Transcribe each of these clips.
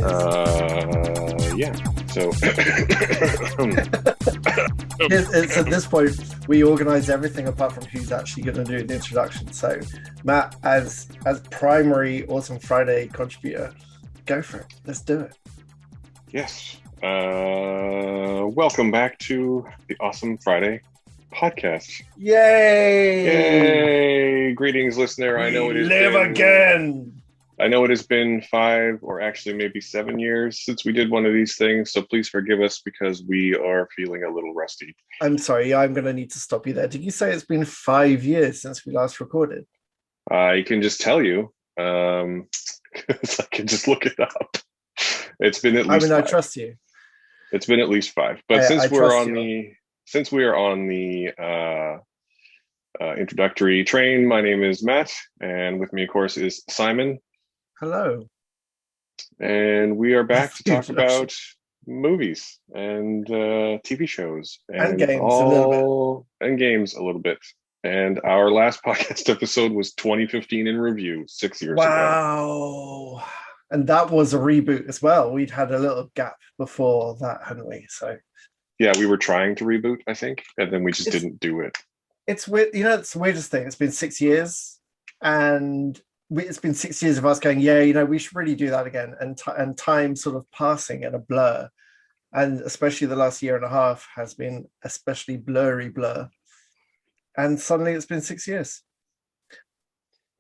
Yeah. So It's at this point we organize everything apart from who's actually going to do the introduction. So, Matt, as primary Awesome Friday contributor, go for it. Let's do it. yes. Welcome back to the Awesome Friday podcast. Yay! Yay! Greetings, listener. We live again. I know it has been 5 or actually maybe 7 years since we did one of these things, so please forgive us because we are feeling a little rusty. I'm sorry, I'm going to need to stop you there. Did you say it's been 5 years since we last recorded? I can just tell you, I can just look it up. It's been at least. I trust you. It's been at least 5. But since we are on the introductory train, my name is Matt, and with me, of course, is Simon. Hello. And we are back to talk about movies and TV shows and games a little bit. And games a little bit. And our last podcast episode was 2015 in review, 6 years ago. Wow. And that was a reboot as well. We'd had a little gap before that, hadn't we? So yeah, we were trying to reboot, I think, and then we just didn't do it. It's weird, it's the weirdest thing. It's been 6 years, and it's been 6 years of us going, yeah, we should really do that again. And time sort of passing in a blur, and especially the last year and a half has been especially blurry. And suddenly it's been 6 years.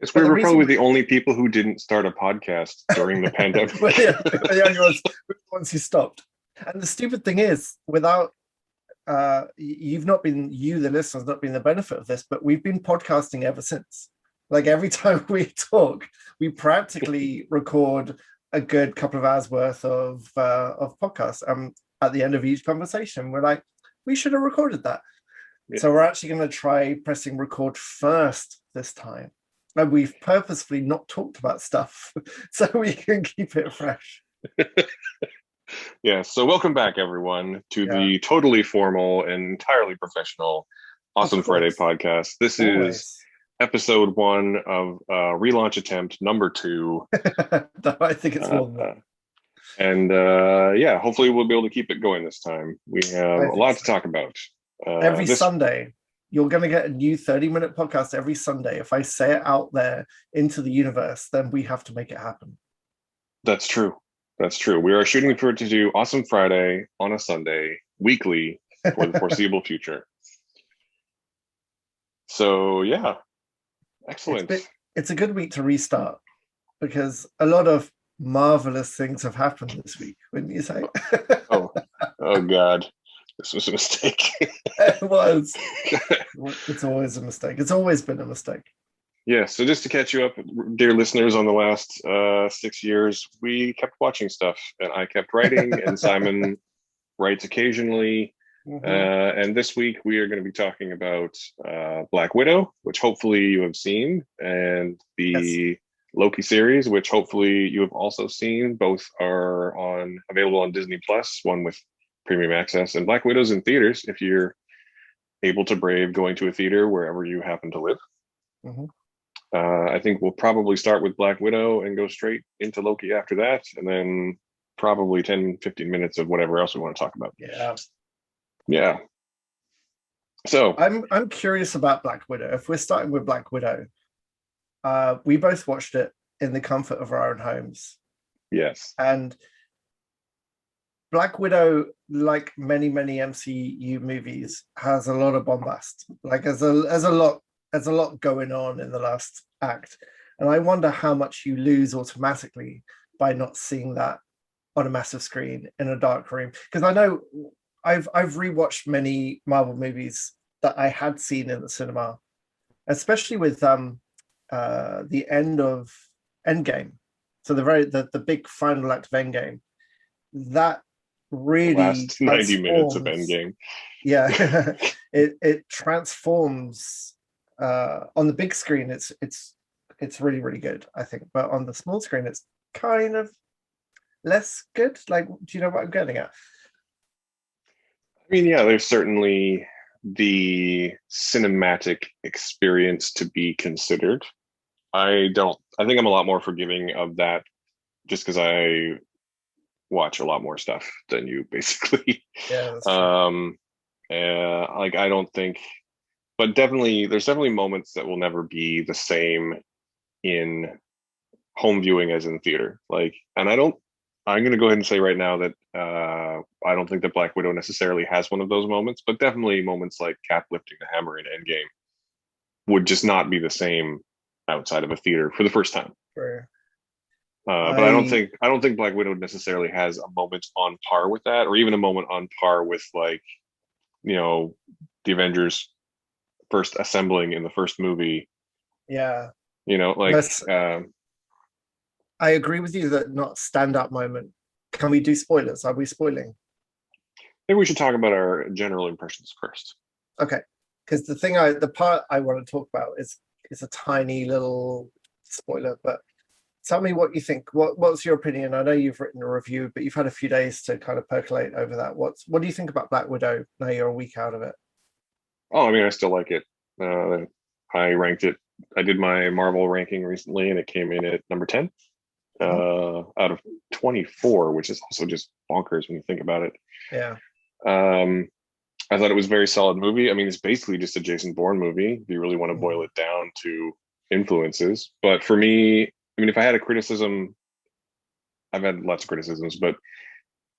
Yes, we were probably the only people who didn't start a podcast during the pandemic. The only ones who stopped. And the stupid thing is, without the listeners, not been the benefit of this, but we've been podcasting ever since. Like every time we talk, we practically record a good couple of hours worth of podcasts. At the end of each conversation, we're like, we should have recorded that. Yeah. So we're actually going to try pressing record first this time. And we've purposefully not talked about stuff so we can keep it fresh. Yeah, so welcome back, everyone, to the totally formal and entirely professional Awesome Friday podcast. This is episode 1 of relaunch attempt number 2. No, I think it's more than that. And hopefully we'll be able to keep it going this time. We have a lot to talk about. Every Sunday, you're going to get a new 30-minute podcast every Sunday. If I say it out there into the universe, then we have to make it happen. That's true. That's true. We are shooting for it to do Awesome Friday on a Sunday, weekly, for the foreseeable future. So, yeah. Excellent. It's a good week to restart because a lot of marvelous things have happened this week, wouldn't you say? oh God. This was a mistake. It was. It's always a mistake. It's always been a mistake. Yeah, so just to catch you up, dear listeners, on the last 6 years, we kept watching stuff, and I kept writing, and Simon writes occasionally. Mm-hmm. And this week, we are going to be talking about Black Widow, which hopefully you have seen, and the Loki series, which hopefully you have also seen. Both are available on Disney Plus, one with premium access, and Black Widow's in theaters if you're able to brave going to a theater wherever you happen to live. Mm-hmm. I think we'll probably start with Black Widow and go straight into Loki after that, and then probably 10-15 minutes of whatever else we want to talk about. Yeah. So I'm curious about Black Widow. If we're starting with Black Widow, we both watched it in the comfort of our own homes. Yes. And Black Widow, like many MCU movies, has a lot of bombast. Like there's a lot going on in the last act, and I wonder how much you lose automatically by not seeing that on a massive screen in a dark room. Because I know I've rewatched many Marvel movies that I had seen in the cinema, especially with the end of Endgame. So the big final act of Endgame, that really last 90 minutes of Endgame. Yeah, it transforms. On the big screen, it's really good, I think, but on the small screen, it's kind of less good. Like, do you know what I'm getting at? I mean, yeah, there's certainly the cinematic experience to be considered. I think I'm a lot more forgiving of that just because I watch a lot more stuff than you, basically. Yeah, that's true. Like I don't think, but definitely there's definitely moments that will never be the same in home viewing as in theater. Like, and I'm going to go ahead and say right now that I don't think that Black Widow necessarily has one of those moments, but definitely moments like Cap lifting the hammer in Endgame would just not be the same outside of a theater for the first time. Sure. But I don't think Black Widow necessarily has a moment on par with that, or even a moment on par with, like, you know, the Avengers first assembling in the first movie. Yeah. You know, like Yes, I agree with you that not stand-up moment. Can we do spoilers? Are we spoiling? maybe we should talk about our general impressions first. Okay. Because the part I want to talk about is a tiny little spoiler, but tell me what you think. What's your opinion? I know you've written a review, but you've had a few days to kind of percolate over that. What do you think about Black Widow now you're a week out of it? Oh, I mean, I still like it. I ranked it. I did my Marvel ranking recently, and it came in at number 10 out of 24, which is also just bonkers when you think about it. Yeah. I thought it was a very solid movie. I mean, it's basically just a Jason Bourne movie, if you really want to boil it down to influences. But for me, I mean, if I had a criticism, I've had lots of criticisms, but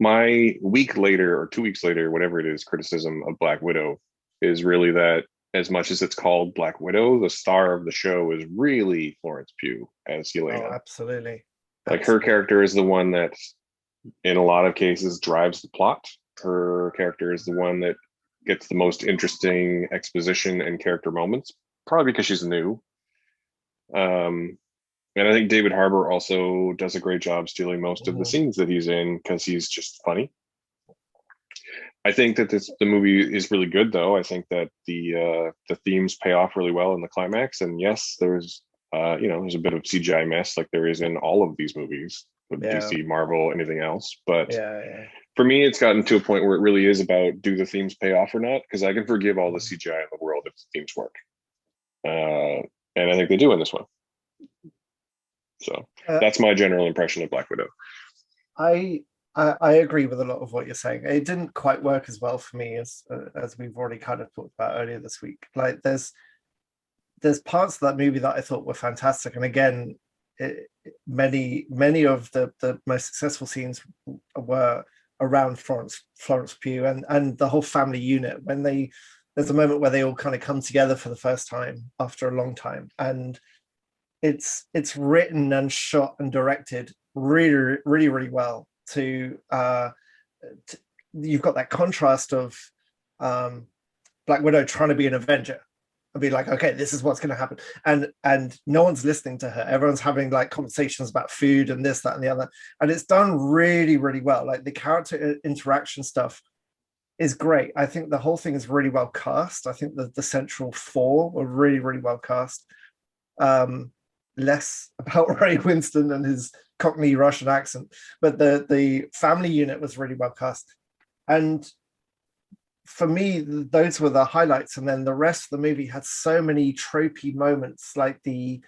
my week later or 2 weeks later, whatever it is, criticism of Black Widow is really that as much as it's called Black Widow, the star of the show is really Florence Pugh as Yelena. Oh, absolutely. Like, her character is the one that, in a lot of cases, drives the plot. Her character is the one that gets the most interesting exposition and character moments, probably because she's new. And I think David Harbour also does a great job stealing most of the scenes that he's in because he's just funny. I think that the movie is really good, though. I think that the themes pay off really well in the climax. And yes, there's there's a bit of CGI mess like there is in all of these movies with DC, Marvel, anything else. But for me, it's gotten to a point where it really is about, do the themes pay off or not? Because I can forgive all the CGI in the world if the themes work. And I think they do in this one. So that's my general impression of Black Widow. I agree with a lot of what you're saying. It didn't quite work as well for me as we've already kind of talked about earlier this week. Like, there's parts of that movie that I thought were fantastic, and again, many of the most successful scenes were around Florence Pugh and the whole family unit. When there's a moment where they all kind of come together for the first time after a long time, and it's written and shot and directed really, really, really well. You've got that contrast of Black Widow trying to be an Avenger and be like, okay, this is what's going to happen, and no one's listening to her. Everyone's having like conversations about food and this, that, and the other, and it's done really, really well. Like, the character interaction stuff is great. I think the whole thing is really well cast. I think the central four were really, really well cast. Less about Ray Winston and his Cockney Russian accent, but the family unit was really well cast. And for me, those were the highlights. And then the rest of the movie had so many tropey moments, like the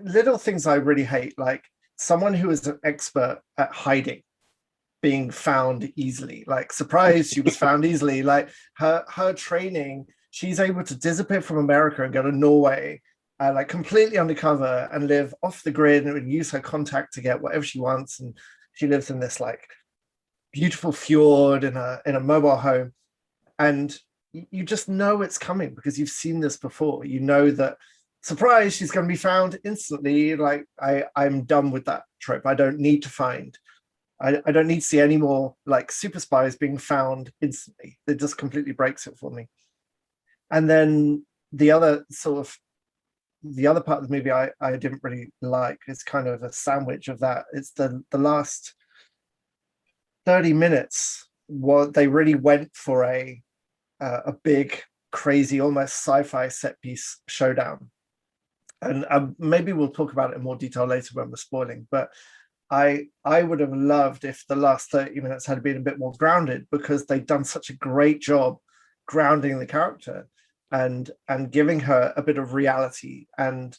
little things I really hate, like someone who is an expert at hiding being found easily. Like, surprise, she was found easily. Like, her training, she's able to disappear from America and go to Norway, like completely undercover, and live off the grid, and use her contact to get whatever she wants. And she lives in this like beautiful fjord in a mobile home, and you just know it's coming because you've seen this before. You know that, surprise, she's going to be found instantly. Like, I'm done with that trope. I don't need to find. I don't need to see any more like super spies being found instantly. It just completely breaks it for me. And then the other part of the movie I didn't really like is kind of a sandwich of that. It's the last 30 minutes. What they really went for a big, crazy, almost sci-fi set piece showdown. And maybe we'll talk about it in more detail later when we're spoiling. But I would have loved if the last 30 minutes had been a bit more grounded, because they've done such a great job grounding the character and giving her a bit of reality. And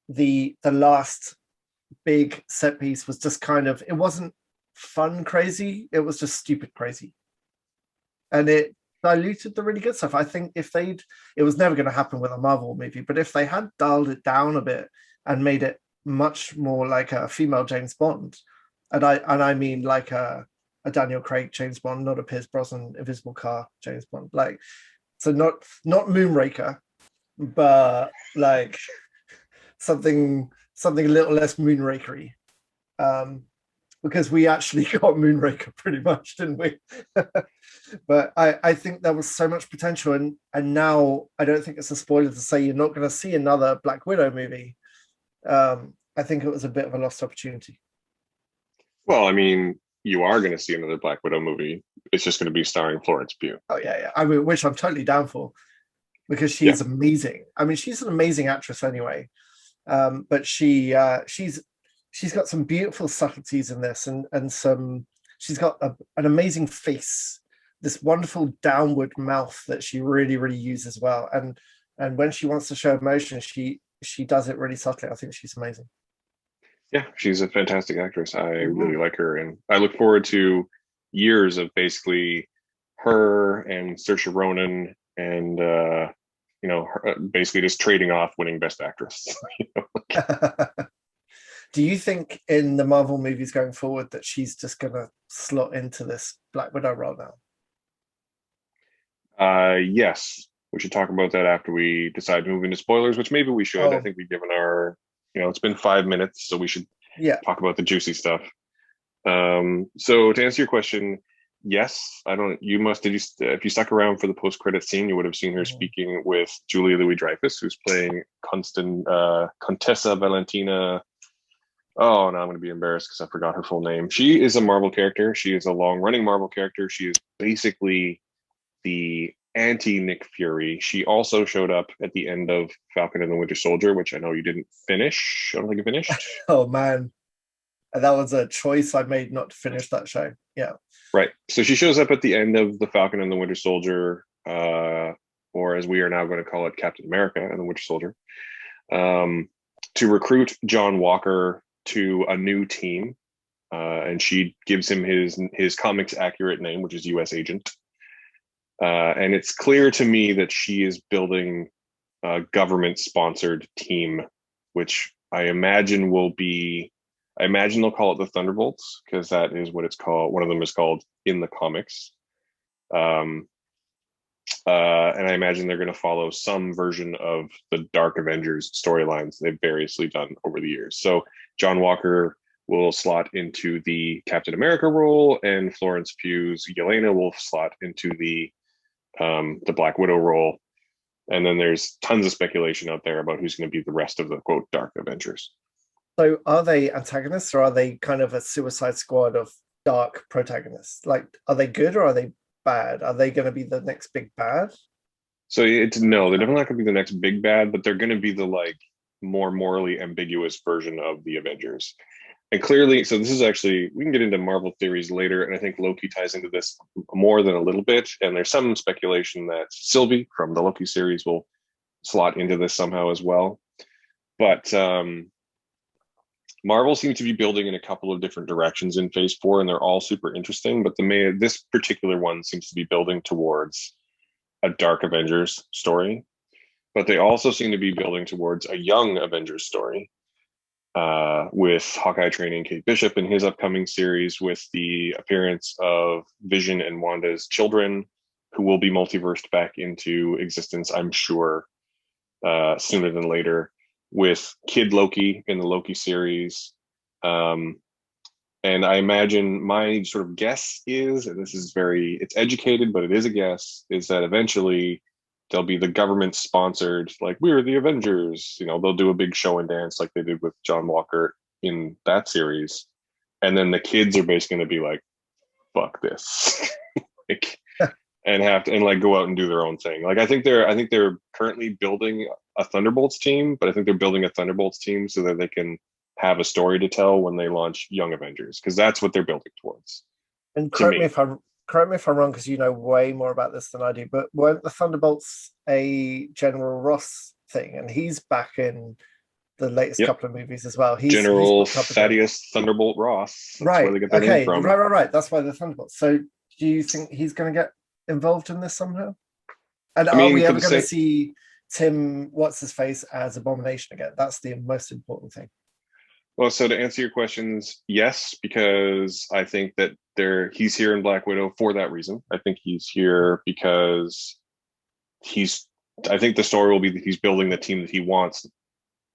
the last big set piece was just kind of, it wasn't fun crazy. It was just stupid crazy, and it diluted the really good stuff. I think it was never going to happen with a Marvel movie, but if they had dialed it down a bit and made it much more like a female James Bond, and I mean like a Daniel Craig James Bond, not a Pierce Brosnan Invisible Car James Bond, like, so not Moonraker, but like something a little less Moonrakery. Because we actually got Moonraker pretty much, didn't we? But I think there was so much potential, and now I don't think it's a spoiler to say you're not going to see another Black Widow movie. I think it was a bit of a lost opportunity. Well, I mean, you are going to see another Black Widow movie. It's just going to be starring Florence Pugh. Oh yeah. I mean, which I'm totally down for, because she's amazing. I mean, she's an amazing actress anyway. But she's got some beautiful subtleties in this, and some, she's got an amazing face, this wonderful downward mouth that she really, really uses well. And when she wants to show emotion, she does it really subtly. I think she's amazing. Yeah, she's a fantastic actress. I really like her, and I look forward to years of basically her and Saoirse Ronan and basically just trading off winning Best Actress. Do you think in the Marvel movies going forward that she's just going to slot into this Black Widow role now? Yes, we should talk about that after we decide to move into spoilers, which maybe we should. I think we've given our, it's been 5 minutes, so we should talk about the juicy stuff. So to answer your question, yes, if you stuck around for the post-credit scene, you would have seen her speaking with Julia Louis-Dreyfus, who's playing Contessa Valentina. Oh, now I'm going to be embarrassed because I forgot her full name. She is a Marvel character. She is a long-running Marvel character. She is basically the anti-Nick Fury. She also showed up at the end of Falcon and the Winter Soldier, which I know you didn't finish. I don't think you finished. Oh, man. That was a choice I made not to finish that show. Yeah. Right. So she shows up at the end of the Falcon and the Winter Soldier, or as we are now going to call it, Captain America and the Winter Soldier, to recruit John Walker to a new team. And she gives him his comics accurate name, which is U.S. Agent. And it's clear to me that she is building a government-sponsored team, which I imagine they'll call it the Thunderbolts, because that is what it's called. One of them is called in the comics. And I imagine they're going to follow some version of the Dark Avengers storylines they've variously done over the years. So John Walker will slot into the Captain America role, and Florence Pugh's Yelena will slot into the Black Widow role. And then there's tons of speculation out there about who's going to be the rest of the, quote, Dark Avengers. So are they antagonists, or are they kind of a Suicide Squad of dark protagonists? Like, are they good or are they bad? Are they going to be the next big bad? So they're definitely not going to be the next big bad, but they're going to be the more morally ambiguous version of the Avengers. And clearly, so this is actually, we can get into Marvel theories later, and I think Loki ties into this more than a little bit. And there's some speculation that Sylvie from the Loki series will slot into this somehow as well. But Marvel seems to be building in a couple of different directions in Phase 4, and they're all super interesting. But this particular one seems to be building towards a Dark Avengers story. But they also seem to be building towards a young Avengers story, with Hawkeye training Kate Bishop in his upcoming series, with the appearance of Vision and Wanda's children, who will be multiversed back into existence, I'm sure, sooner than later, with Kid Loki in the Loki series. And I imagine my sort of guess is, and this is it's educated, but it is a guess, is that eventually there'll be the government sponsored, like, we're the Avengers, they'll do a big show and dance like they did with John Walker in that series. And then the kids are basically going to be like, fuck this. and go out and do their own thing. I think they're currently building a Thunderbolts team, but I think they're building a Thunderbolts team so that they can have a story to tell when they launch Young Avengers, because that's what they're building towards. And correct me if I'm wrong, because you know way more about this than I do, but weren't the Thunderbolts a General Ross thing, and he's back in the latest Yep. couple of movies as well. He's General popped up again. Thaddeus Thunderbolt Ross. That's where Right. they get their name Okay. from. Right. That's why the Thunderbolts. So do you think he's going to get involved in this somehow? And I are mean, we for ever the going to sake, see Tim, what's his face, as Abomination again? That's the most important thing. well, so to answer your questions, yes, because I think that he's here in Black Widow for that reason. I think he's here because he's I think the story will be that he's building the team that he wants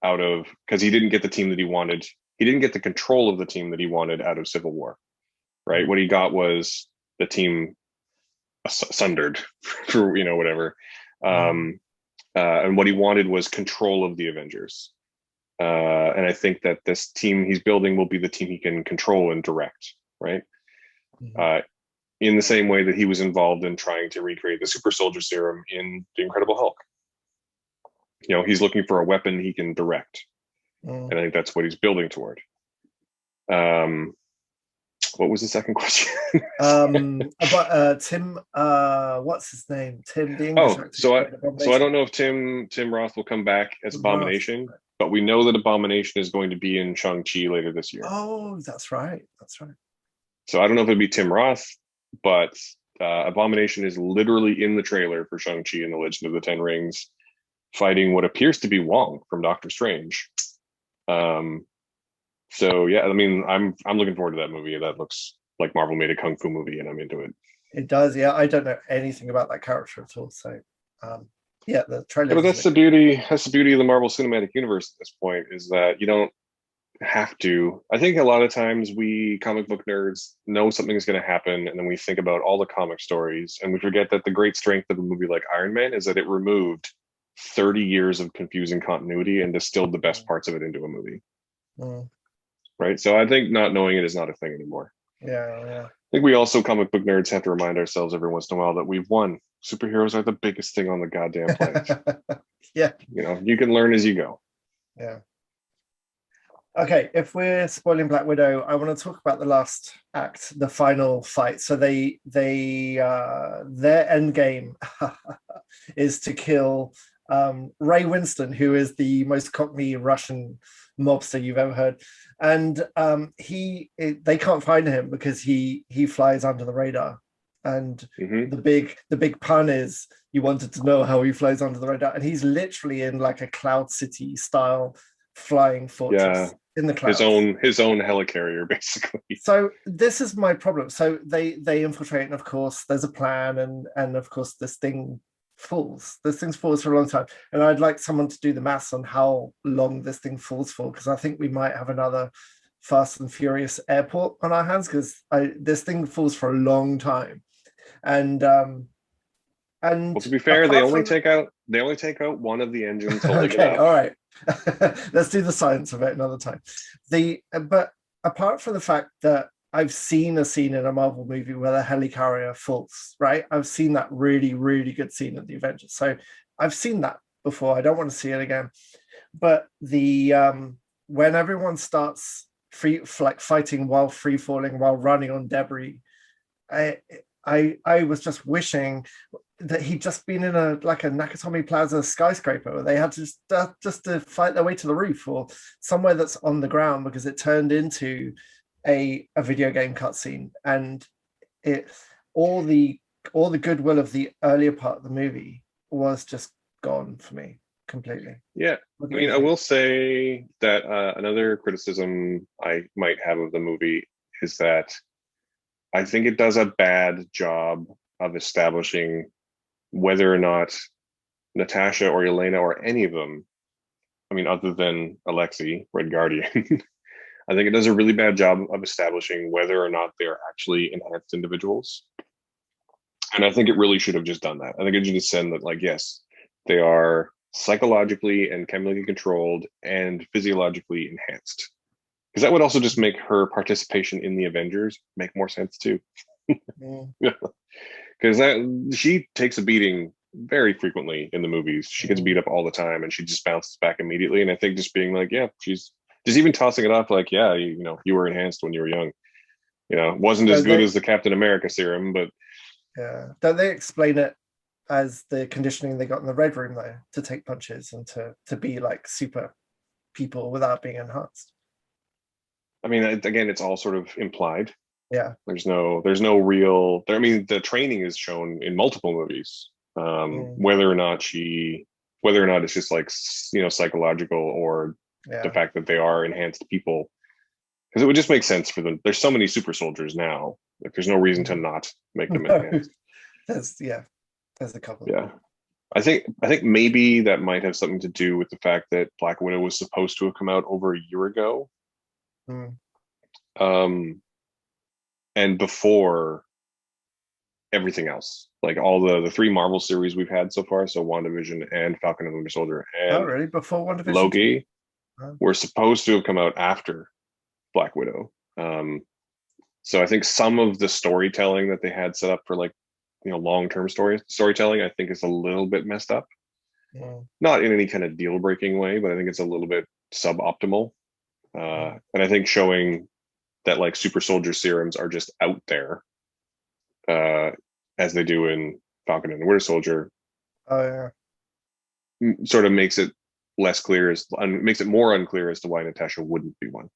out of, because he didn't get the team that he wanted. He didn't get the control of the team that he wanted out of Civil War, right? What he got was the team sundered for whatever. And what he wanted was control of the Avengers. And I think that this team he's building will be the team he can control and direct, right? In the same way that he was involved in trying to recreate the super soldier serum in The Incredible Hulk. He's looking for a weapon he can direct. And I think that's what he's building toward. What was the second question? About Tim, what's his name? Tim, the English actor. So I don't know if Tim Roth will come back as Abomination, but we know that Abomination is going to be in Shang-Chi later this year. Oh, that's right. So I don't know if it'll be Tim Roth, but Abomination is literally in the trailer for Shang-Chi and the Legend of the Ten Rings, fighting what appears to be Wong from Doctor Strange. So yeah, I mean, I'm looking forward to that movie. That looks like Marvel made a kung fu movie, and I'm into it. It does, yeah. I don't know anything about that character at all, so yeah, the trailer. Yeah, but that's the beauty. That's the beauty of the Marvel Cinematic Universe at this point, is that you don't have to. I think a lot of times we comic book nerds know something is going to happen, and then we think about all the comic stories, and we forget that the great strength of a movie like Iron Man is that it removed 30 years of confusing continuity and distilled the best parts of it into a movie. Right. So I think not knowing it is not a thing anymore. Yeah. I think we also, comic book nerds, have to remind ourselves every once in a while that we've won. Superheroes are the biggest thing on the goddamn planet. Yeah. You can learn as you go. Yeah. Okay, if we're spoiling Black Widow, I want to talk about the last act, the final fight. So their end game is to kill Ray Winston, who is the most cockney Russian mobster you've ever heard, and they can't find him because he flies under the radar. And the big pun is, you wanted to know how he flies under the radar, and he's literally in like a Cloud City style flying fortress in the clouds. His own helicarrier, basically. So this is my problem. So they infiltrate, and of course there's a plan, and of course this thing falls. This thing falls for a long time, and I'd like someone to do the maths on how long this thing falls for, because I think we might have another Fast and Furious airport on our hands, because this thing falls for a long time. And well, to be fair, they only take out one of the engines. Okay, all right. Let's do the science of it another time. But apart from the fact that I've seen a scene in a Marvel movie where the helicarrier falls, right? I've seen that really, really good scene of the Avengers. So I've seen that before. I don't want to see it again. But when everyone starts fighting while free falling, while running on debris, I was just wishing that he'd just been in a Nakatomi Plaza skyscraper, where they had to just to fight their way to the roof, or somewhere that's on the ground, because it turned into a video game cutscene, and all the goodwill of the earlier part of the movie was just gone for me completely. Yeah, I mean, I will say that another criticism I might have of the movie is that I think it does a bad job of establishing whether or not Natasha or Elena or any of them, I mean, other than Alexei, Red Guardian, I think it does a really bad job of establishing whether or not they're actually enhanced individuals. And I think it really should have just done that. I think it should have said that, like, yes, they are psychologically and chemically controlled and physiologically enhanced. Because that would also just make her participation in the Avengers make more sense too. Because she takes a beating very frequently in the movies. She gets beat up all the time, and she just bounces back immediately. And I think just being like, yeah, she's just even tossing it off like, yeah, you were enhanced when you were young. Wasn't as good as the Captain America serum, but yeah, don't they explain it as the conditioning they got in the Red Room, though, to take punches and to be like super people without being enhanced. I mean, again, it's all sort of implied. Yeah. There's no real. I mean, the training is shown in multiple movies. Whether or not it's just like psychological or the fact that they are enhanced people, because it would just make sense for them. There's so many super soldiers now. Like, there's no reason to not make them enhanced. There's a couple. Yeah. I think maybe that might have something to do with the fact that Black Widow was supposed to have come out over a year ago. And before everything else, like all the 3 Marvel series we've had so far, so WandaVision and Falcon and the Winter Soldier and really? Before WandaVision? Loki, were supposed to have come out after Black Widow. So I think some of the storytelling that they had set up for like, long-term storytelling, I think is a little bit messed up. Not in any kind of deal-breaking way, but I think it's a little bit suboptimal. And I think showing that like super soldier serums are just out there, as they do in Falcon and the Winter Soldier, sort of makes it less clear, makes it more unclear as to why Natasha wouldn't be one.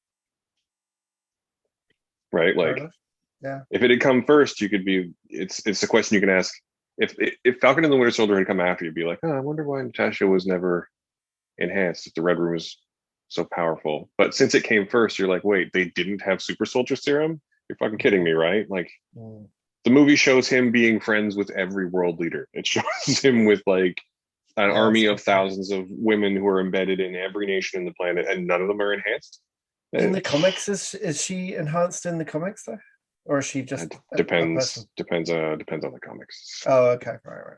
Right? Like, if it had come first, you could be. It's a question you can ask. If Falcon and the Winter Soldier had come after, you'd be like, oh, I wonder why Natasha was never enhanced if the Red Room is so powerful. But since it came first, you're like, wait, they didn't have super soldier serum? You're fucking kidding me, right? Like, the movie shows him being friends with every world leader. It shows him with like an army of thousands of women who are embedded in every nation in the planet, and none of them are enhanced. In the comics, is she enhanced in the comics though, or is she just depends on the comics? Oh, okay, right.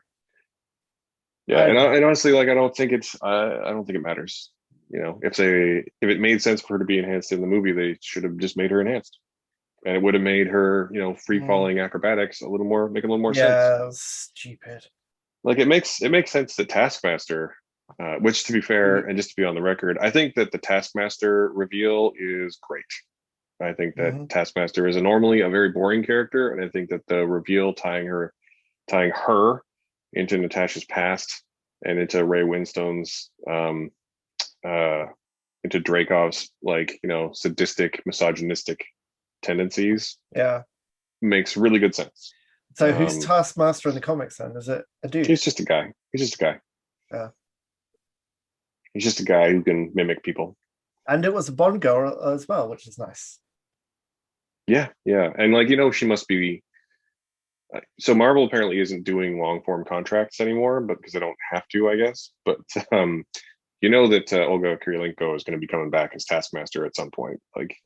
Yeah, and honestly, like I don't think it matters. If it made sense for her to be enhanced in the movie, they should have just made her enhanced, and it would have made her, free falling acrobatics make a little more sense. Yeah, stupid. Like it makes sense that Taskmaster, which to be fair, and just to be on the record, I think that the Taskmaster reveal is great. I think that Taskmaster is normally a very boring character, and I think that the reveal tying her into Natasha's past and into Ray Winstone's into Dreykov's sadistic, misogynistic tendencies makes really good sense. So who's Taskmaster in the comics then? Is it a dude? He's just a guy. Yeah. He's just a guy who can mimic people. And it was a Bond girl as well, which is nice. Yeah. And she must be. So Marvel apparently isn't doing long form contracts anymore, but because they don't have to, I guess. But that Olga Kurylenko is going to be coming back as Taskmaster at some point. Like,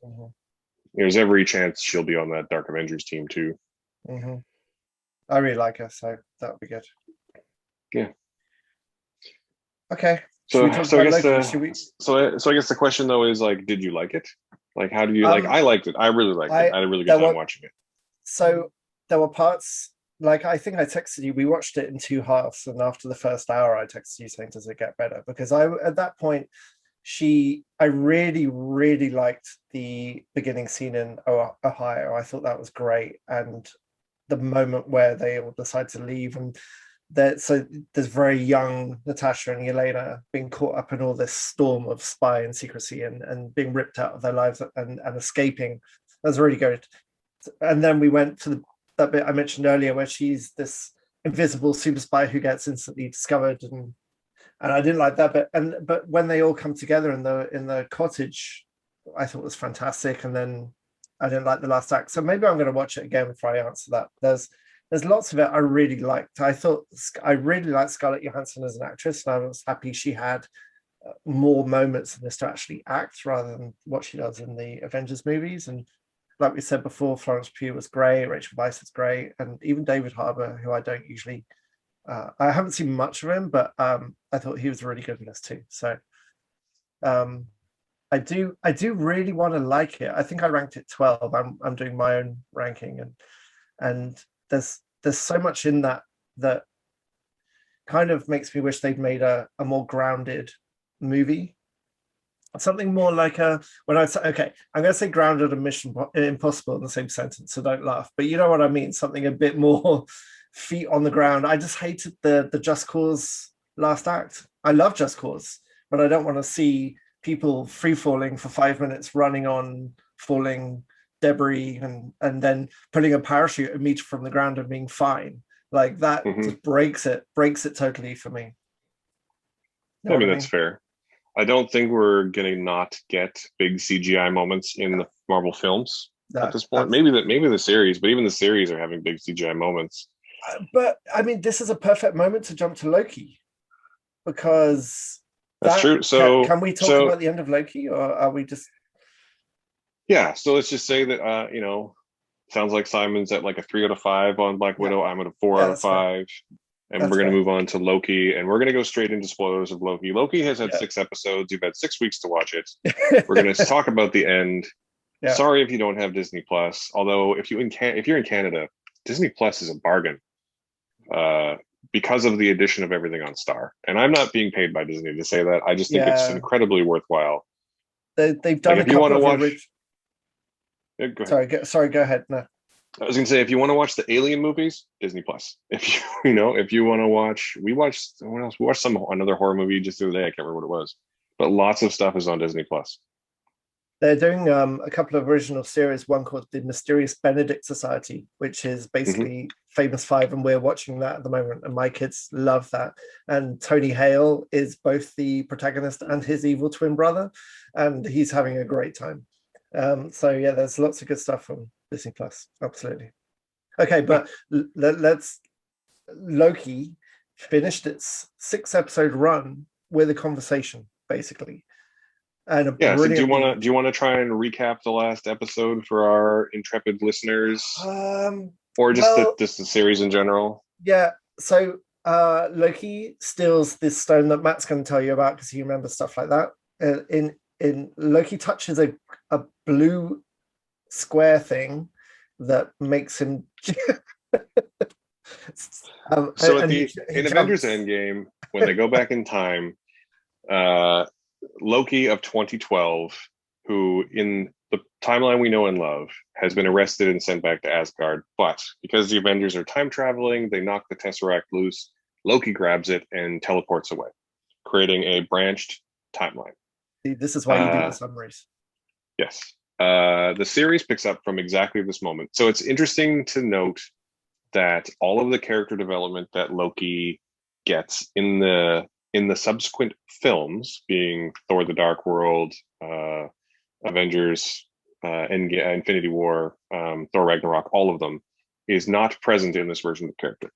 there's every chance she'll be on that Dark Avengers team too. I really like her, so that would be good. Yeah. Okay. So I guess the question though is like, did you like it? Like, how do you like? I liked it. I really liked it. I had a really good time watching it. So there were parts, like I think I texted you. We watched it in 2 halves, and after the first hour, I texted you saying, "Does it get better?" Because at that point, I really, really liked the beginning scene in Ohio. I thought that was great, and the moment where they all decide to leave, and there's very young Natasha and Yelena being caught up in all this storm of spy and secrecy and being ripped out of their lives and escaping. That's really good. And then we went to that bit I mentioned earlier where she's this invisible super spy who gets instantly discovered, and I didn't like that bit. But when they all come together in the cottage, I thought it was fantastic. And then I didn't like the last act, so maybe I'm going to watch it again before I answer that. There's lots of it I really liked. I really liked Scarlett Johansson as an actress, and I was happy she had more moments in this to actually act rather than what she does in the Avengers movies. And like we said before, Florence Pugh was great, Rachel Weisz is great, and even David Harbour, who I don't usually, I haven't seen much of him, but I thought he was really good in this too. So I do really want to like it. I think I ranked it 12. I'm doing my own ranking, and there's so much in that kind of makes me wish they'd made a more grounded movie. Something more like when I say, okay, I'm going to say grounded and Mission Impossible in the same sentence, so don't laugh. But you know what I mean? Something a bit more feet on the ground. I just hated the Just Cause last act. I love Just Cause, but I don't want to see people free falling for 5 minutes, running on falling debris, and then putting a parachute a meter from the ground and being fine. Like that just breaks it totally for me. You know I mean, what that's fair. I don't think we're gonna not get big CGI moments in the Marvel films at this point. Maybe the series, but even the series are having big CGI moments. But I mean, this is a perfect moment to jump to Loki, because that's true. So can we talk about the end of Loki, or are we just? Yeah. So let's just say that sounds like Simon's at like a 3 out of 5 on Black Widow. I'm at a 4 out of 5. And we're going to move on to Loki, and we're going to go straight into spoilers of Loki. Loki has had 6 episodes. You've had 6 weeks to watch it. We're going to talk about the end. Sorry if you don't have Disney Plus. Although if you're in Canada, Disney Plus is a bargain because of the addition of everything on Star. And I'm not being paid by Disney to say that. I just think it's incredibly worthwhile. They've done if you want to watch. Sorry, go ahead. No. I was gonna say, if you want to watch the Alien movies, Disney Plus. If you want to watch, we watched another horror movie just the other day. I can't remember what it was, but lots of stuff is on Disney Plus. They're doing a couple of original series. One called The Mysterious Benedict Society, which is basically Famous Five, and we're watching that at the moment. And my kids love that. And Tony Hale is both the protagonist and his evil twin brother, and he's having a great time. So yeah, there's lots of good stuff on Disney Plus. Absolutely. Okay, but let's. Loki finished its 6-episode run with a conversation, basically, and so do you want to try and recap the last episode for our intrepid listeners, or just the series in general? Yeah. So Loki steals this stone that Matt's going to tell you about because he remembers stuff like that. In Loki touches a blue square thing that makes him so in Avengers Endgame, when they go back in time, Loki of 2012, who in the timeline we know and love, has been arrested and sent back to Asgard, but because the Avengers are time traveling, they knock the Tesseract loose. Loki grabs it and teleports away, creating a branched timeline. This is why you do the summaries. Yes. The series picks up from exactly this moment. So it's interesting to note that all of the character development that Loki gets in the subsequent films, being Thor: The Dark World, Avengers, Infinity War, Thor: Ragnarok, all of them, is not present in this version of the character.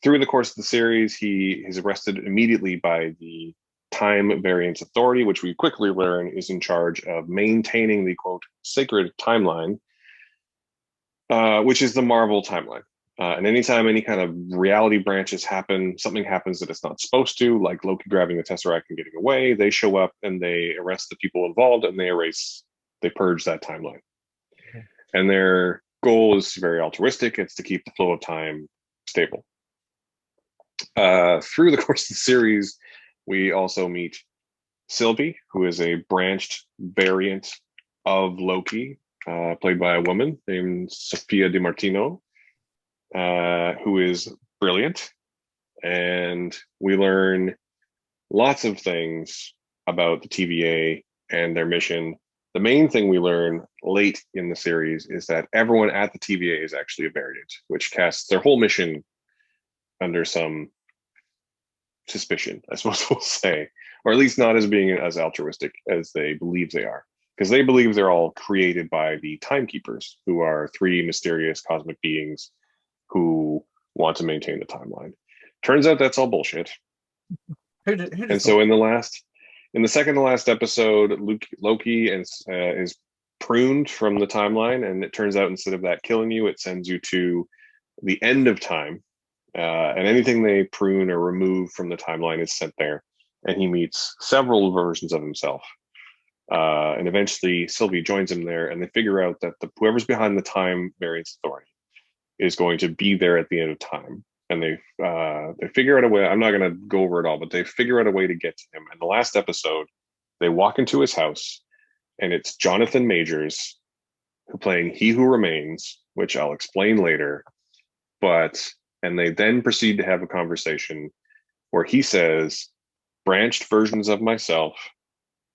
Through the course of the series, he is arrested immediately by the Time Variance Authority, which we quickly learn is in charge of maintaining the, quote, sacred timeline, which is the Marvel timeline. And anytime any kind of reality branches happen, something happens that it's not supposed to, like Loki grabbing the Tesseract and getting away, they show up and they arrest the people involved and they purge that timeline. And their goal is very altruistic. It's to keep the flow of time stable. Through the course of the series, we also meet Sylvie, who is a branched variant of Loki, played by a woman named Sophia Di Martino, who is brilliant. And we learn lots of things about the TVA and their mission. The main thing we learn late in the series is that everyone at the TVA is actually a variant, which casts their whole mission under some suspicion, I suppose we'll say, or at least not as being as altruistic as they believe they are, because they believe they're all created by the timekeepers, who are 3 mysterious cosmic beings who want to maintain the timeline. Turns out that's all bullshit. And so in the second to last episode, Loki is pruned from the timeline, and it turns out instead of that killing you, it sends you to the end of time. And anything they prune or remove from the timeline is sent there. And he meets several versions of himself. And eventually Sylvie joins him there, and they figure out that whoever's behind the Time Variance Authority is going to be there at the end of time. And they figure out a way. I'm not going to go over it all, but they figure out a way to get to him. And the last episode, they walk into his house, and it's Jonathan Majors who playing He Who Remains, which I'll explain later. And they then proceed to have a conversation where he says branched versions of myself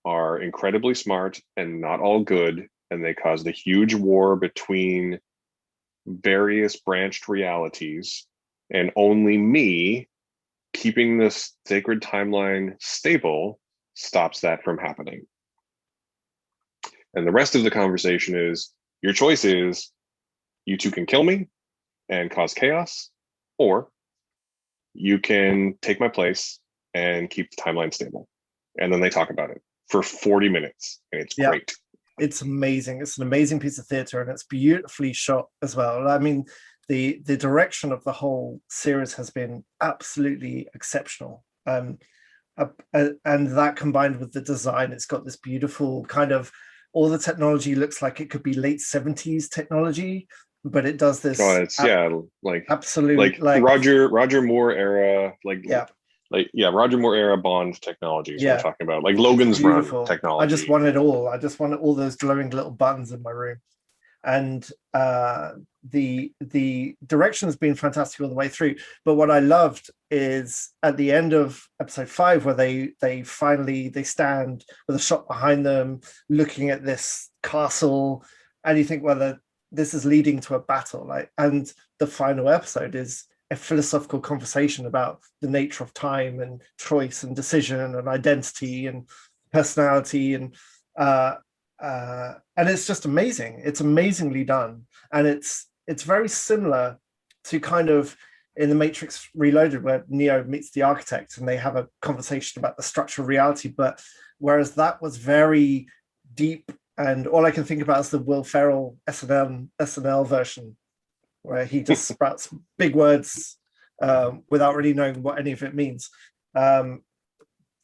are incredibly smart and not all good, and they caused a huge war between various branched realities, and only me keeping this sacred timeline stable stops that from happening. And the rest of the conversation is your choice is you two can kill me and cause chaos, or you can take my place and keep the timeline stable. And then they talk about it for 40 minutes, and it's great. It's amazing. It's an amazing piece of theater, and it's beautifully shot as well. I mean, the direction of the whole series has been absolutely exceptional. And that combined with the design, it's got this beautiful kind of, all the technology looks like it could be late 70s technology, but it does this. Oh, it's like absolutely like Roger Moore era, yeah. Roger Moore era Bond technology is what we're talking about, like Logan's Beautiful. Run technology. I just want it all. I just wanted all those glowing little buttons in my room. And the direction has been fantastic all the way through. But what I loved is at the end of episode 5, where they finally stand with a shot behind them, looking at this castle, and you think, well, this is leading to a battle. Like, and the final episode is a philosophical conversation about the nature of time and choice and decision and identity and personality, and it's just amazing. It's amazingly done, and it's very similar to kind of in the Matrix Reloaded, where Neo meets the architect and they have a conversation about the structure of reality. But whereas that was very deep, and all I can think about is the Will Ferrell SNL version, where he just sprouts big words without really knowing what any of it means.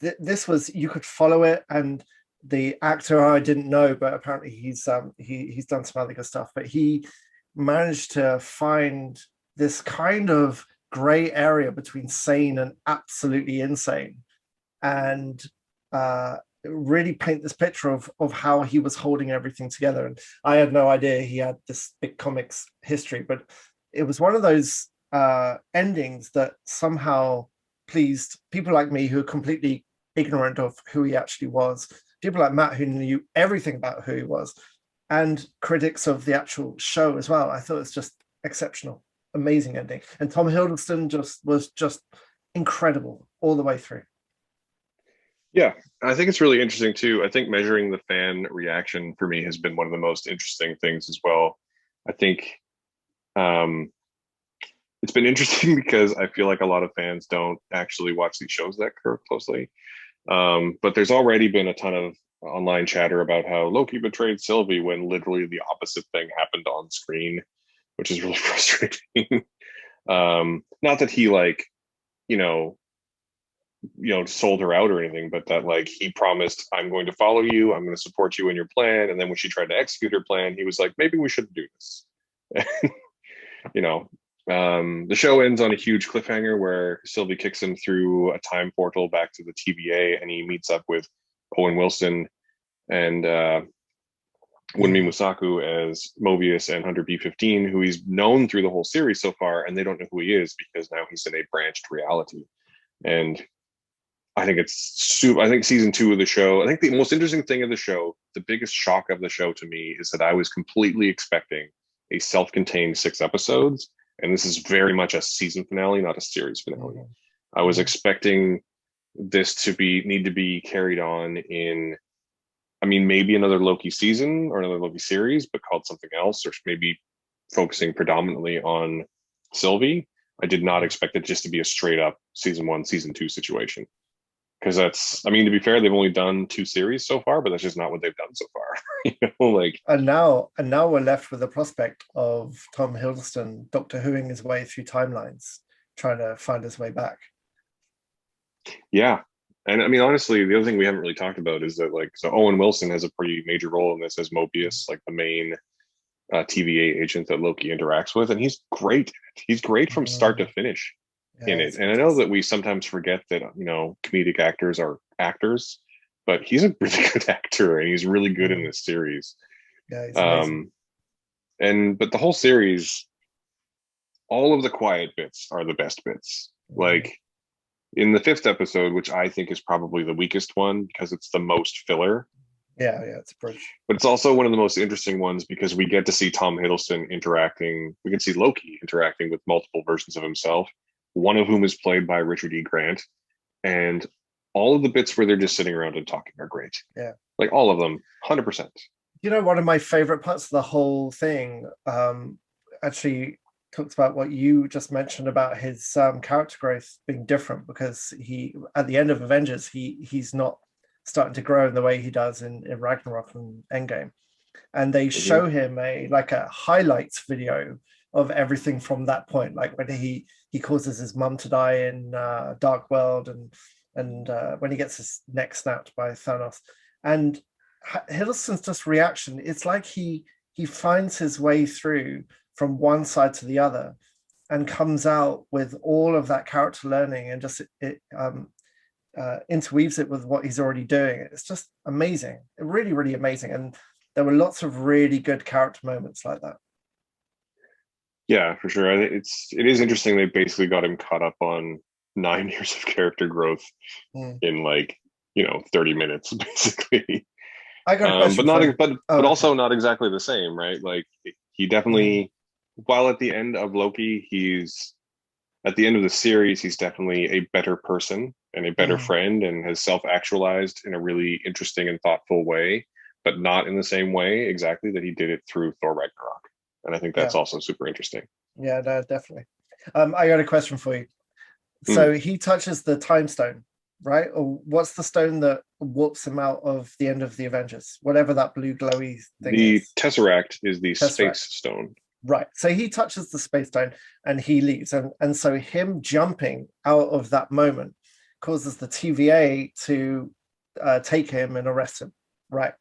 This was, you could follow it, and the actor I didn't know, but apparently he's done some other good stuff. But he managed to find this kind of gray area between sane and absolutely insane, and really paint this picture of how he was holding everything together. And I had no idea he had this big comics history, but it was one of those endings that somehow pleased people like me who are completely ignorant of who he actually was, people like Matt who knew everything about who he was, and critics of the actual show as well. I thought it's just exceptional, amazing ending. And Tom Hiddleston was just incredible all the way through. Yeah, I think it's really interesting too. I think measuring the fan reaction for me has been one of the most interesting things as well. I think it's been interesting because I feel like a lot of fans don't actually watch these shows that closely. But there's already been a ton of online chatter about how Loki betrayed Sylvie when literally the opposite thing happened on screen, which is really frustrating. Not that he sold her out or anything, but that like he promised, I'm going to follow you, I'm going to support you in your plan. And then when she tried to execute her plan, he was like, maybe we shouldn't do this. The show ends on a huge cliffhanger where Sylvie kicks him through a time portal back to the TVA, and he meets up with Owen Wilson and Wunmi Musaku as Mobius and Hunter B-15, who he's known through the whole series so far, and they don't know who he is because now he's in a branched reality. And I think I think season 2 of the show, I think the most interesting thing of the show, the biggest shock of the show to me, is that I was completely expecting a self-contained 6 episodes. And this is very much a season finale, not a series finale. I was expecting this to need to be carried on in, I mean, maybe another Loki season or another Loki series, but called something else, or maybe focusing predominantly on Sylvie. I did not expect it just to be a straight up season 1, season 2 situation. Because to be fair, they've only done 2 series so far, but that's just not what they've done so far. And now we're left with the prospect of Tom Hiddleston Doctor Whoing his way through timelines, trying to find his way back. Yeah. And I mean, honestly, the other thing we haven't really talked about is that so Owen Wilson has a pretty major role in this as Mobius, like the main TVA agent that Loki interacts with. And he's great. He's great from start to finish in it. And I know that we sometimes forget that, comedic actors are actors, but he's a really good actor and he's really good in this series. Yeah, he's amazing. But the whole series, all of the quiet bits are the best bits. Like in the fifth episode, which I think is probably the weakest one because it's the most filler, Yeah, it's a bridge. but it's also one of the most interesting ones because we get to see Tom Hiddleston interacting. We can see Loki interacting with multiple versions of himself, one of whom is played by Richard E. Grant. And all of the bits where they're just sitting around and talking are great. Yeah. Like all of them, 100%. You know, one of my favorite parts of the whole thing actually talks about what you just mentioned about his character growth being different, because he, at the end of Avengers, he's not starting to grow in the way he does in Ragnarok and Endgame. And they show him a highlights video of everything from that point, like when he causes his mum to die in Dark World, and when he gets his neck snapped by Thanos. And Hiddleston's just reaction, it's like he finds his way through from one side to the other and comes out with all of that character learning, and just interweaves it with what he's already doing. It's just amazing, really, really amazing. And there were lots of really good character moments like that. Yeah, for sure. I think it is interesting. They basically got him caught up on 9 years of character growth in 30 minutes, basically. I got a question, but not, for you. But also not exactly the same, right? Like he definitely, while at the end of Loki, at the end of the series, he's definitely a better person and a better friend, and has self-actualized in a really interesting and thoughtful way, but not in the same way exactly that he did it through Thor Ragnarok. And I think that's also super interesting. Yeah, no, definitely. I got a question for you. So he touches the time stone, right? Or what's the stone that warps him out of the end of the Avengers? Whatever that blue glowy thing is. The Tesseract is the space stone. Right. So he touches the space stone and he leaves. And so him jumping out of that moment causes the TVA to take him and arrest him. Right.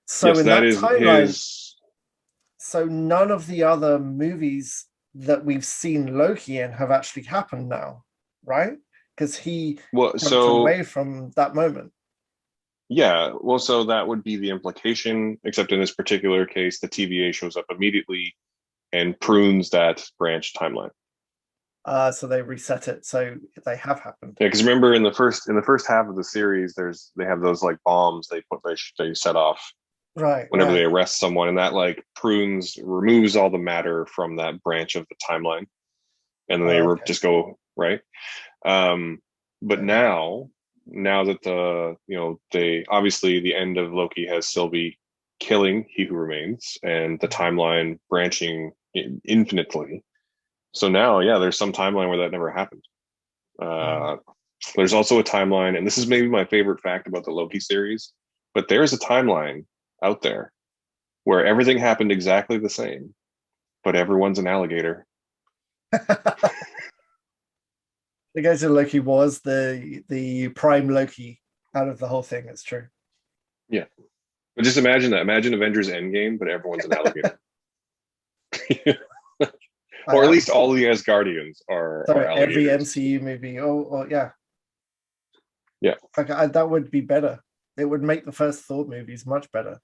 So yes, in that timeline, so none of the other movies that we've seen Loki in have actually happened now, right? Because he jumped away from that moment. Yeah, well, so that would be the implication, except in this particular case, the TVA shows up immediately and prunes that branch timeline. So they reset it, so they have happened. Yeah, because remember in the first half of the series, they have those like bombs they set off whenever they arrest someone, and that like removes all the matter from that branch of the timeline, and then they just go right. But now that they obviously the end of Loki has Sylvie killing He Who Remains and the timeline branching infinitely. So now, there's some timeline where that never happened. There's also a timeline, and this is maybe my favorite fact about the Loki series, but there's a timeline out there where everything happened exactly the same, but everyone's an alligator. The guys in Loki was the prime Loki out of the whole thing. It's true. Yeah. But just imagine that. Imagine Avengers Endgame, but everyone's an alligator. Or at least all the Asgardians are every MCU movie. Oh yeah. Yeah. That would be better. It would make the first Thor movies much better.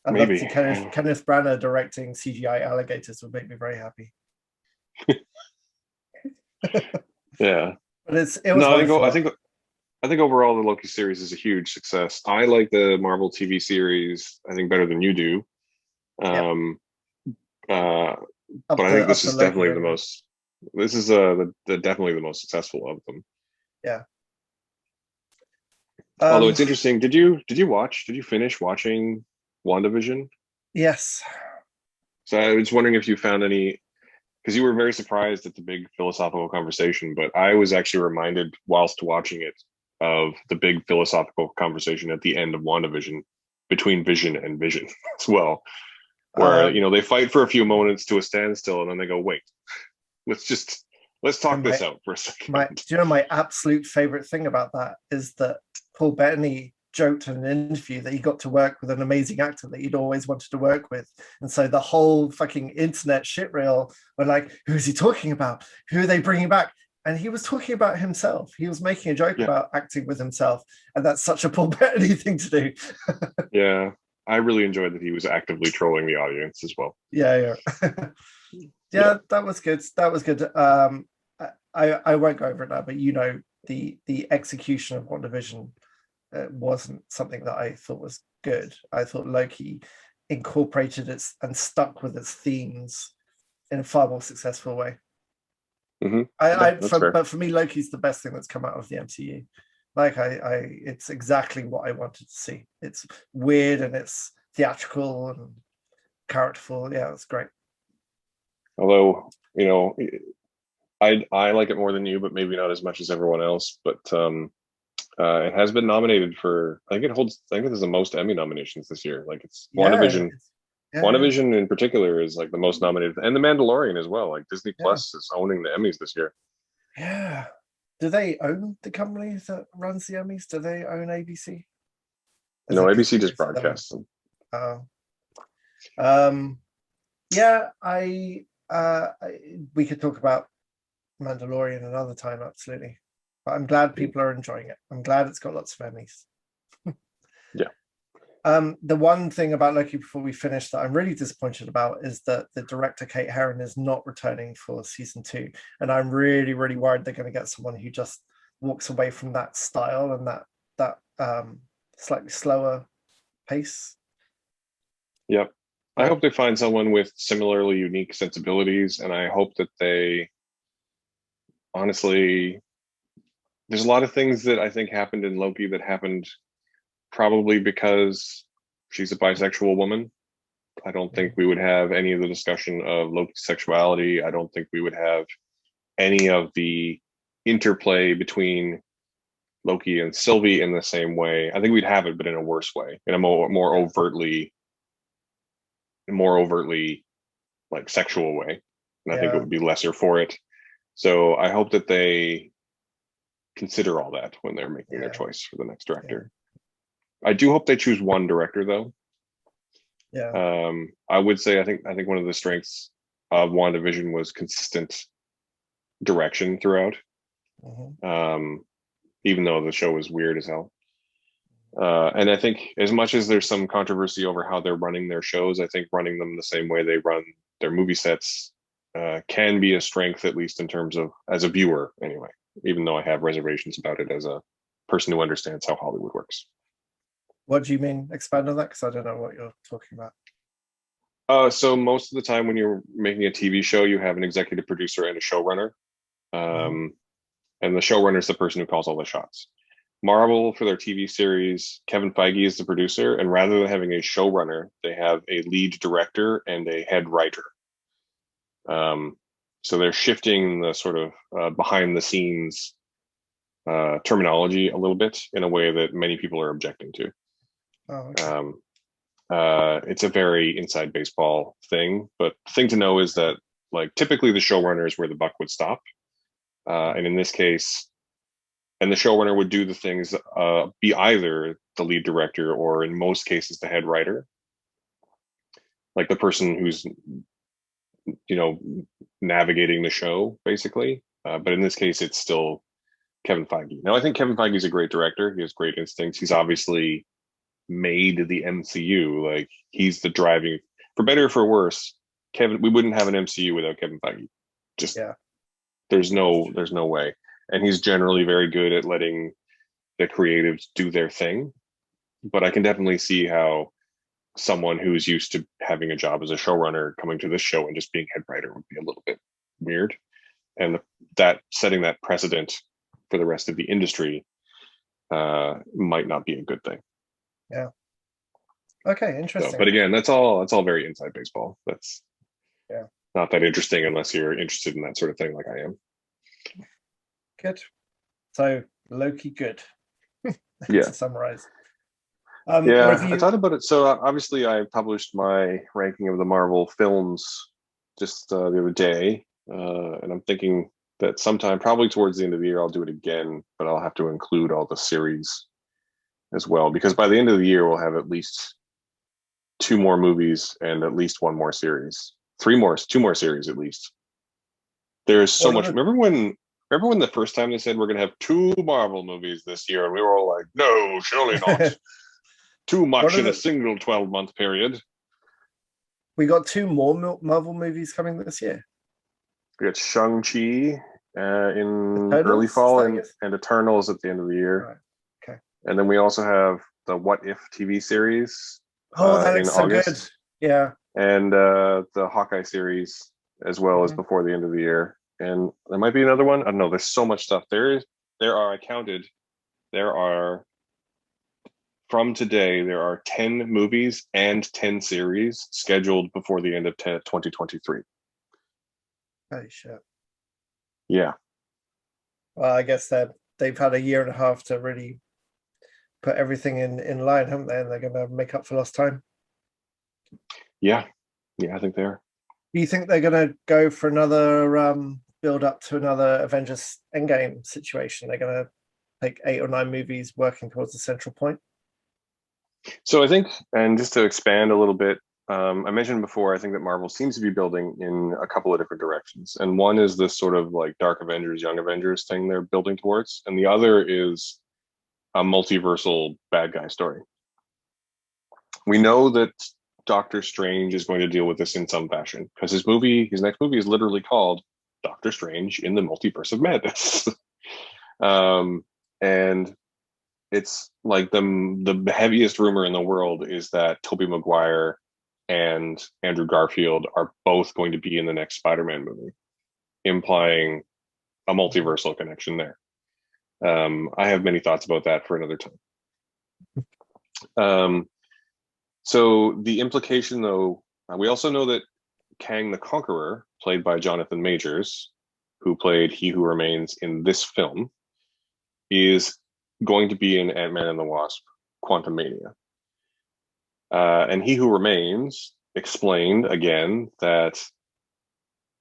I'd love to see Kenneth Branagh directing CGI alligators. Would make me very happy. Yeah. But it was I think overall the Loki series is a huge success. I like the Marvel TV series, I think, better than you do. But I think this is definitely the most. This is definitely the most successful of them. Yeah. Although it's interesting, did you finish watching WandaVision? Yes. So I was wondering if you found any, because you were very surprised at the big philosophical conversation, but I was actually reminded whilst watching it of the big philosophical conversation at the end of WandaVision between Vision and Vision as well, where they fight for a few moments to a standstill, and then they go, "Wait, let's talk this out for a second." Do you know my absolute favorite thing about that is that Paul Bettany joked in an interview that he got to work with an amazing actor that he'd always wanted to work with, and so the whole fucking internet shit reel were like, "Who's he talking about? Who are they bringing back?" And he was talking about himself. He was making a joke about acting with himself, and that's such a Paul Bettany thing to do. Yeah. I really enjoyed that he was actively trolling the audience as well. Yeah. Yeah, that was good. That was good. I won't go over it now, but the execution of WandaVision wasn't something that I thought was good. I thought Loki incorporated it and stuck with its themes in a far more successful way. Mm-hmm. That's fair. But for me, Loki's the best thing that's come out of the MCU. Like it's exactly what I wanted to see. It's weird and it's theatrical and characterful. Yeah, it's great. Although, I like it more than you, but maybe not as much as everyone else. But it has been nominated for. I think it has the most Emmy nominations this year. Like it's WandaVision. WandaVision in particular is like the most nominated, and The Mandalorian as well. Like Disney Plus is owning the Emmys this year. Yeah. Do they own the company that runs the Emmys? Do they own ABC? No, ABC just broadcasts them. Yeah, we could talk about Mandalorian another time, absolutely. But I'm glad people are enjoying it. I'm glad it's got lots of Emmys. Yeah. The one thing about Loki before we finish that I'm really disappointed about is that the director Kate Herron is not returning for season 2, and I'm really, really worried they're going to get someone who just walks away from that style and that slightly slower pace. Yep. I hope they find someone with similarly unique sensibilities, and I hope that they honestly, there's a lot of things that I think happened in Loki that happened probably because she's a bisexual woman. I don't think we would have any of the discussion of Loki's sexuality. I don't think we would have any of the interplay between Loki and Sylvie in the same way. I think we'd have it, but in a worse way, in a more overtly like sexual way. And I think it would be lesser for it. So I hope that they consider all that when they're making their choice for the next director. I do hope they choose one director though. I would say I think one of the strengths of WandaVision was consistent direction throughout. Even though the show was weird as hell. And I think as much as there's some controversy over how they're running their shows, I think running them the same way they run their movie sets can be a strength, at least in terms of as a viewer anyway, even though I have reservations about it as a person who understands how Hollywood works. What do you mean? Expand on that, because I don't know what you're talking about. So most of the time when you're making a TV show, you have an executive producer and a showrunner. And the showrunner is the person who calls all the shots. Marvel, for their TV series, Kevin Feige is the producer, and rather than having a showrunner, they have a lead director and a head writer. So they're shifting the sort of behind the scenes terminology a little bit in a way that many people are objecting to. It's a very inside baseball thing, but the thing to know is that like typically the showrunner is where the buck would stop. And in this case, and the showrunner would do the things, be either the lead director or in most cases the head writer, like the person who's, navigating the show basically. But in this case, it's still Kevin Feige. Now, I think Kevin Feige is a great director. He has great instincts. He's obviously made the MCU. Like he's the driving, for better or for worse, we wouldn't have an MCU without Kevin Feige. There's no way. And he's generally very good at letting the creatives do their thing. But I can definitely see how someone who's used to having a job as a showrunner coming to this show and just being head writer would be a little bit weird. And that setting that precedent for the rest of the industry might not be a good thing. Yeah. Okay, interesting. So, but again, that's all very inside baseball. That's not that interesting unless you're interested in that sort of thing like I am. Good. So Loki, good. Yeah. To summarize. I thought about it. So obviously I published my ranking of the Marvel films just the other day. And I'm thinking that sometime, probably towards the end of the year, I'll do it again, but I'll have to include all the series as well, because by the end of the year, we'll have at least 2 more movies and at least 1 more series. 2 more series at least. There's so much. Remember when the first time they said we're going to have 2 Marvel movies this year, and we were all like, no, surely not. Too much in a single 12-month period. We got 2 more Marvel movies coming this year. We got Shang-Chi in early Eternals, is fall, that, I and guess? Eternals at the end of the year. Right. Okay. And then we also have the What If TV series Oh, that in looks so good. August, Yeah. and the Hawkeye series as well as Mhm. before the end of the year. And there might be another one. I don't know. There's so much stuff. There are, I counted, there are, from today, there are 10 movies and 10 series scheduled before the end of 2023. Holy shit. Yeah. Well, I guess that they've had a year and a half to really put everything in line, haven't they? And they're going to make up for lost time. Yeah. Yeah, I think they are. Do you think they're going to go for another build up to another Avengers Endgame situation? They're going to take 8 or 9 movies working towards a central point? So I think, and just to expand a little bit, I mentioned before, I think that Marvel seems to be building in a couple of different directions. And one is this sort of like Dark Avengers, Young Avengers thing they're building towards. And the other is a multiversal bad guy story. We know that Doctor Strange is going to deal with this in some fashion because his next movie is literally called Doctor Strange in the Multiverse of Madness. And it's like the heaviest rumor in the world is that Tobey Maguire and Andrew Garfield are both going to be in the next Spider-Man movie, implying a multiversal connection there. I have many thoughts about that for another time. So the implication, though, we also know that Kang the Conqueror, played by Jonathan Majors, who played He Who Remains in this film, is going to be in Ant-Man and the Wasp: Quantumania. And He Who Remains explained again that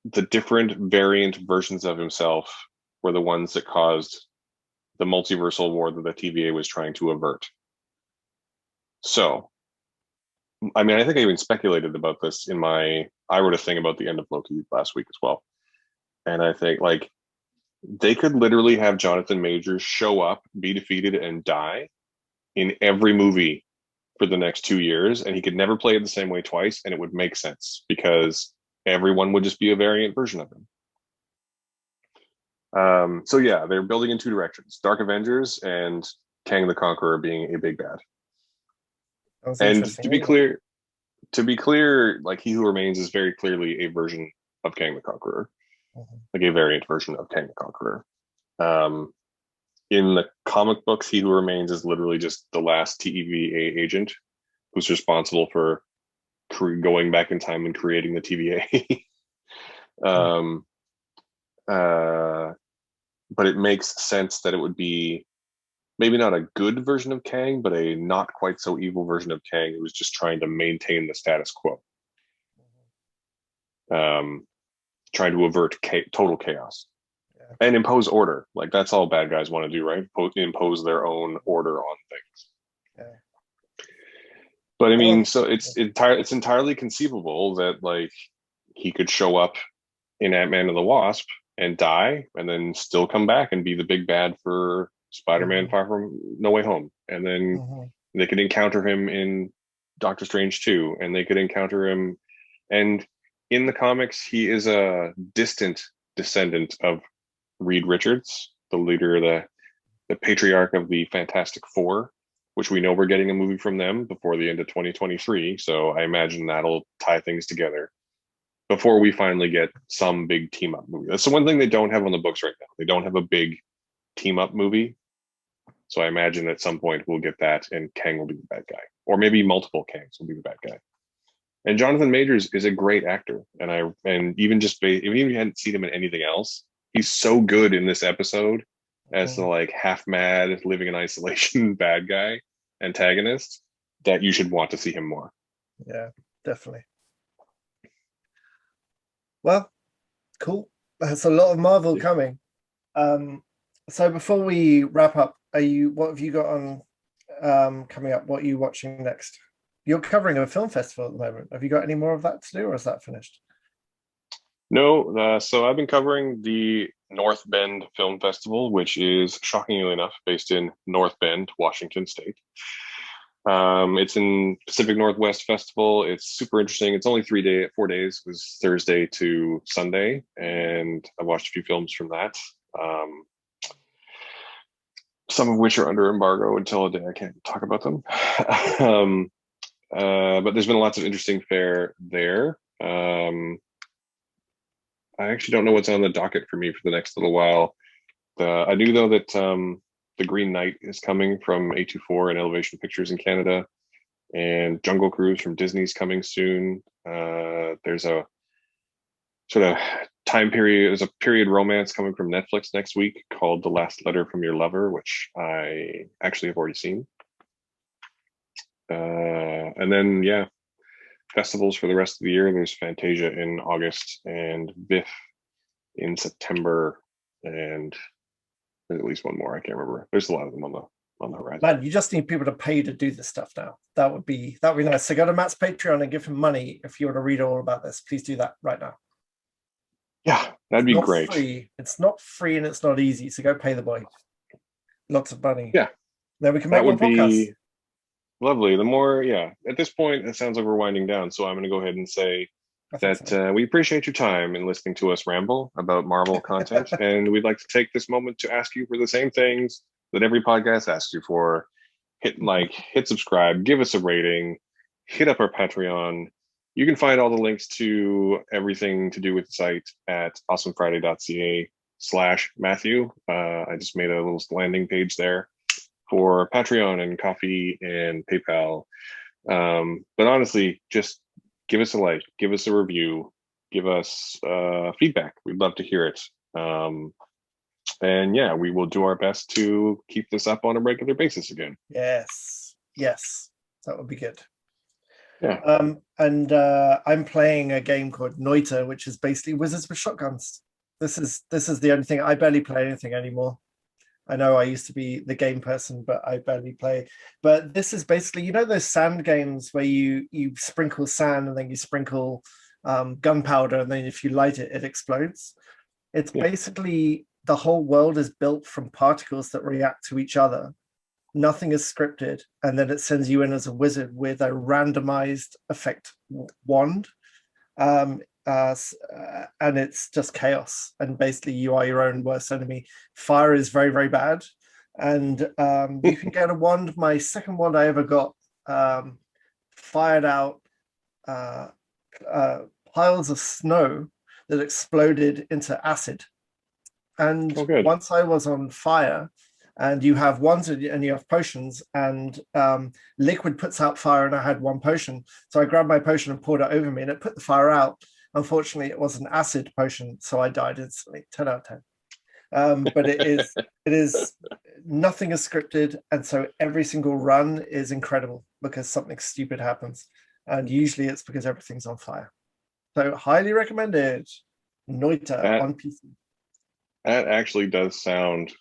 the different variant versions of himself were the ones that caused the multiversal war that the TVA was trying to avert. So, I mean, I think I even speculated about this I wrote a thing about the end of Loki last week as well. And I think like they could literally have Jonathan Majors show up, be defeated, and die in every movie for the next 2 years, and he could never play it the same way twice, and it would make sense because everyone would just be a variant version of him. So yeah, they're building in two directions: Dark Avengers and Kang the Conqueror being a big bad. Sounds And interesting. to be clear, like He Who Remains is very clearly a version of Kang the Conqueror, like a variant version of Kang the Conqueror. Um, in the comic books, He Who Remains is literally just the last TVA agent who's responsible for going back in time and creating the TVA. um, but it makes sense that it would be maybe not a good version of Kang, but a not quite so evil version of Kang who was just trying to maintain the status quo, um, trying to avert total chaos Yeah. and impose order. Like that's all bad guys want to do, right? Impose their own order on things. Yeah. But I mean, Well, so it's entirely conceivable that like he could show up in Ant-Man and the Wasp and die, and then still come back and be the big bad for Spider-Man mhm, Far From No Way Home, and then mhm. they could encounter him in Doctor Strange 2, and they could encounter him. And in the comics, he is a distant descendant of Reed Richards, the leader, the patriarch of the Fantastic Four, which we know we're getting a movie from them before the end of 2023. So I imagine that'll tie things together before we finally get some big team up movie. That's the one thing they don't have on the books right now. They don't have a big team up movie. So I imagine at some point we'll get that, and Kang will be the bad guy, or maybe multiple Kangs will be the bad guy. And Jonathan Majors is a great actor, and even even if you hadn't seen him in anything else, he's so good in this episode as the Mhm. like half mad, living in isolation bad guy antagonist that you should want to see him more. Yeah, definitely. Well, cool. That's a lot of Marvel Yeah. coming. Um, so before we wrap up, what have you got on coming up? What are you watching next? You're covering a film festival at the moment. Have you got any more of that to do, or is that finished? No, so I've been covering the North Bend Film Festival, which is shockingly enough based in North Bend, Washington State. It's in Pacific Northwest Festival. It's super interesting. It's only 4 days. It was Thursday to Sunday, and I watched a few films from that. Some of which are under embargo until a day I can't talk about them. But there's been lots of interesting fare there. I actually don't know what's on the docket for me for the next little while. I knew though that The Green Knight is coming from A24 and Elevation Pictures in Canada, and Jungle Cruise from Disney's coming soon. There's a sort of there's a period romance coming from Netflix next week called The Last Letter from Your Lover, which I actually have already seen. And then, yeah, festivals for the rest of the year. There's Fantasia in August and VIFF in September, and there's at least one more. I can't remember. There's a lot of them on the horizon. Man, you just need people to pay to do this stuff now. That would be nice. So go to Matt's Patreon and give him money if you want to read all about this. Please do that right now. Yeah, that'd be great. It's not free and it's not easy. So go pay the boy. Lots of money. Yeah. Then we can make one podcast. Be lovely. The more, at this point, it sounds like we're winding down. So I'm going to go ahead and say that we appreciate your time in listening to us ramble about Marvel content. And we'd like to take this moment to ask you for the same things that every podcast asks you for. Hit like, hit subscribe, give us a rating, hit up our Patreon. You can find all the links to everything to do with the site at awesomefriday.ca/Matthew. I just made a little landing page there for Patreon and coffee and PayPal. But honestly, just give us a like, give us a review, give us feedback. We'd love to hear it. And yeah, we will do our best to keep this up on a regular basis again. Yes, that would be good. Yeah. And I'm playing a game called Noita, which is basically Wizards with Shotguns. This is the only thing. I barely play anything anymore. I know I used to be the game person, but I barely play. But this is basically, those sand games where you sprinkle sand and then you sprinkle gunpowder, and then if you light it, it explodes. It's basically the whole world is built from particles that react to each other. Nothing is scripted, and then it sends you in as a wizard with a randomized effect wand, and it's just chaos. And basically, you are your own worst enemy. Fire is very, very bad, and you can get a wand. My second wand I ever got fired out piles of snow that exploded into acid. And once I was on fire. And you have wands and you have potions, and liquid puts out fire, and I had one potion. So I grabbed my potion and poured it over me, and it put the fire out. Unfortunately, it was an acid potion, so I died instantly. 10 out of 10. But it is nothing is scripted, and so every single run is incredible because something stupid happens. And usually it's because everything's on fire. So highly recommended. Noita on PC. That actually does sound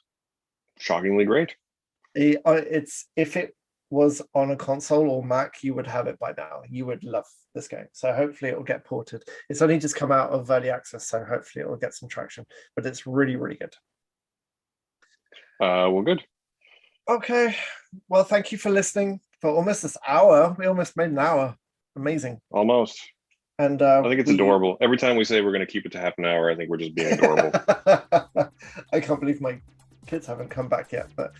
shockingly great. It's if it was on a console or Mac, you would have it by now. You would love this game. So hopefully it will get ported. It's only just come out of early access, so hopefully it will get some traction. But it's really, really good. Well, good. Okay. Well, thank you for listening for almost this hour. We almost made an hour. Amazing. Almost. And I think it's adorable. Every time we say we're going to keep it to half an hour, I think we're just being adorable. I can't believe my kids haven't come back yet, but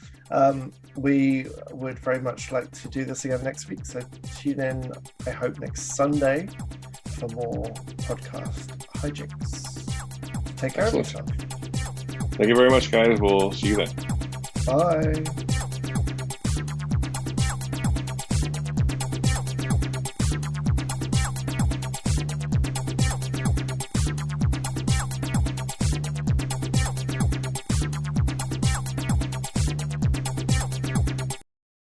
we would very much like to do this again next week. So tune in, I hope, next Sunday for more podcast hijinks. Take care of yourself. Thank you very much, guys. We'll see you then. Bye.